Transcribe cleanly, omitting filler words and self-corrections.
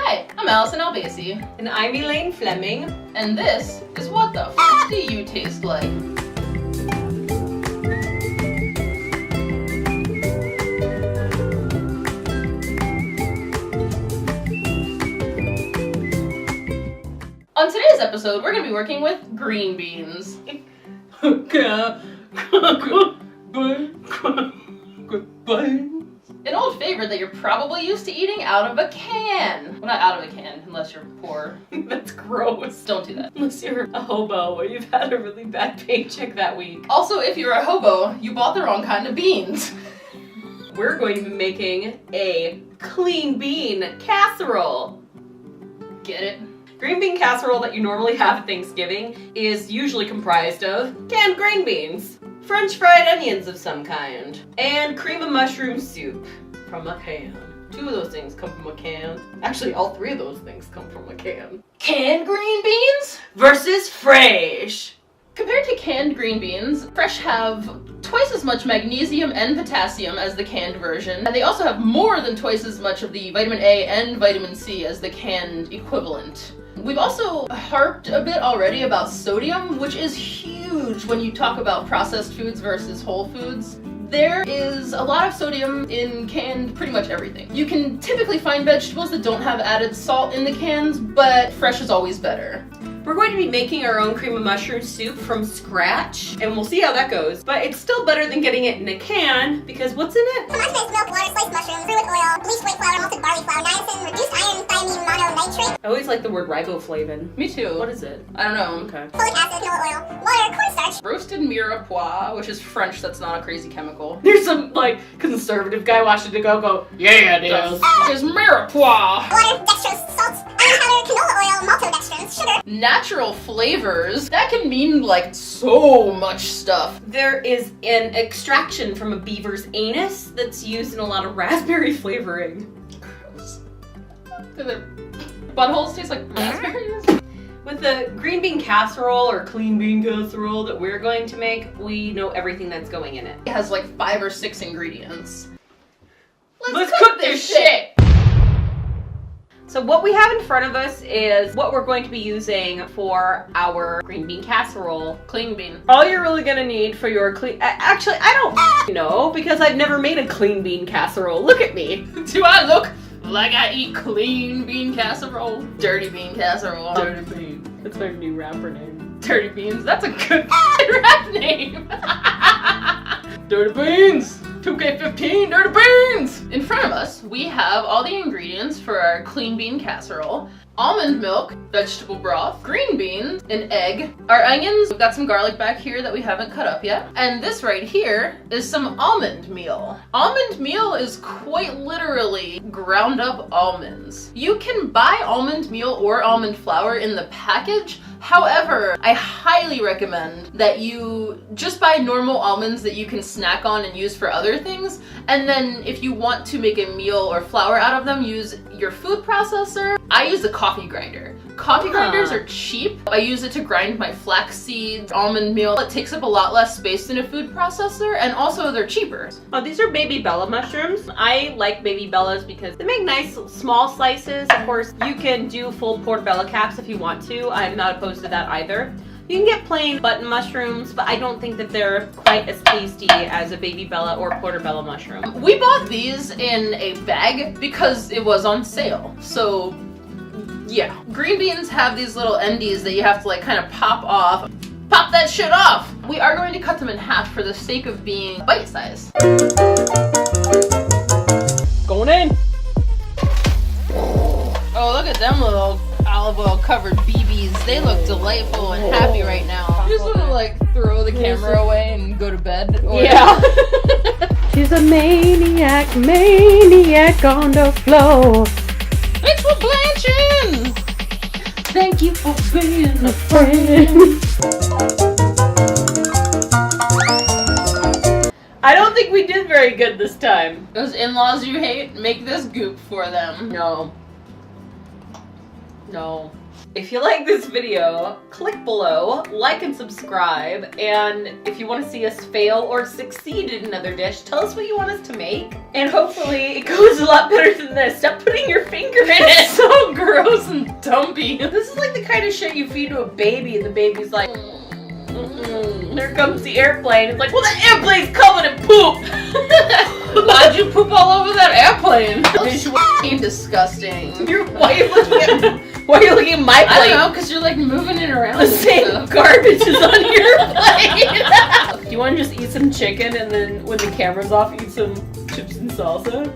Hi, I'm Allison Albasi. And I'm Elaine Fleming. And this is What the F Do You Taste Like? On today's episode, we're going to be working with green beans. An old favorite that you're probably used to eating out of a can. Well, not out of a can, unless you're poor. That's gross. Don't do that. Unless you're a hobo or you've had a really bad paycheck that week. Also, if you're a hobo, you bought the wrong kind of beans. We're going to be making a clean bean casserole. Get it? Green bean casserole that you normally have at Thanksgiving is usually comprised of canned green beans, French fried onions of some kind, and cream of mushroom soup from a can. 2 of those things come from a can. Actually, all 3 of those things come from a can. Canned green beans Versus fresh. Compared to canned green beans, fresh have twice as much magnesium and potassium as the canned version, and they also have more than twice as much of the vitamin A and vitamin C as the canned equivalent. We've also harped a bit already about sodium, which is huge when you talk about processed foods versus whole foods. There is a lot of sodium in canned pretty much everything. You can typically find vegetables that don't have added salt in the cans, but fresh is always better. We're going to be making our own cream of mushroom soup from scratch, and we'll see how that goes. But it's still better than getting it in a can, because what's in it? Homogenous milk, water, sliced mushrooms, brew with oil, bleached wheat flour, malted barley flour, niacin, reduced iron, thiamine, mononitrate, I always like the word riboflavin. Me too. What is it? I don't know. Okay. folic acid, canola oil, water, cornstarch, Roasted mirepoix, which is French, that's not a crazy chemical. There's some, conservative guy watching to go, yeah, it is. Is mirepoix. water, dextrose, salt, iron powder, canola oil, maltodextrins, sugar. Natural flavors, that can mean so much stuff. There is an extraction from a beaver's anus that's used in a lot of raspberry flavoring. Gross. Do their buttholes taste like raspberries? With the green bean casserole or clean bean casserole that we're going to make, we know everything that's going in it. It has 5 or 6 ingredients. Let's cook this shit! So what we have in front of us is what we're going to be using for our green bean casserole. Clean bean. All you're really gonna need for your clean... Actually, I don't know, because I've never made a clean bean casserole. Look at me. Do I look like I eat clean bean casserole? Dirty bean casserole. Dirty bean. That's my new rapper name. Dirty beans. That's a good rap name. Dirty beans. 2K15 dirty beans! In front of us, we have all the ingredients for our clean bean casserole. Almond milk, vegetable broth, green beans, an egg, our onions, we've got some garlic back here that we haven't cut up yet, and this right here is some almond meal. Almond meal is quite literally ground up almonds. You can buy almond meal or almond flour in the package. However, I highly recommend that you just buy normal almonds that you can snack on and use for other things, and then if you want to make a meal or flour out of them, use your food processor. I use a coffee grinder. Coffee grinders are cheap. I use it to grind my flax seeds, almond meal. It takes up a lot less space than a food processor, and also they're cheaper. Oh, these are baby bella mushrooms. I like baby bellas because they make nice small slices. Of course, you can do full portobello caps if you want to. I'm not opposed to that either. You can get plain button mushrooms, but I don't think that they're quite as tasty as a baby bella or portobello mushroom. We bought these in a bag because it was on sale. So yeah, green beans have these little endies that you have to kind of pop off. Pop that shit off! We are going to cut them in half for the sake of being bite-sized. Going in! Oh, look at them little olive oil covered BBs. They look delightful and happy right now. You just want to throw the camera away and go to bed? Or... Yeah. She's a maniac on the floor. It's for blanching! Thank you for being a friend. I don't think we did very good this time. Those in-laws you hate, make this goop for them. No. No. If you like this video, click below, like and subscribe, and if you want to see us fail or succeed in another dish, tell us what you want us to make, and hopefully it goes a lot better than this. Stop putting your finger in it! So gross and dumpy. This is like the kind of shit you feed to a baby, and the baby's like, Here comes the airplane. It's like, well, the airplane's covered in poop! Why'd you poop all over that airplane? It's f***ing disgusting. Why are you looking at my plate? I don't know, because you're like moving it around. The same garbage is on your plate. Do you want to just eat some chicken and then when the camera's off, eat some chips and salsa?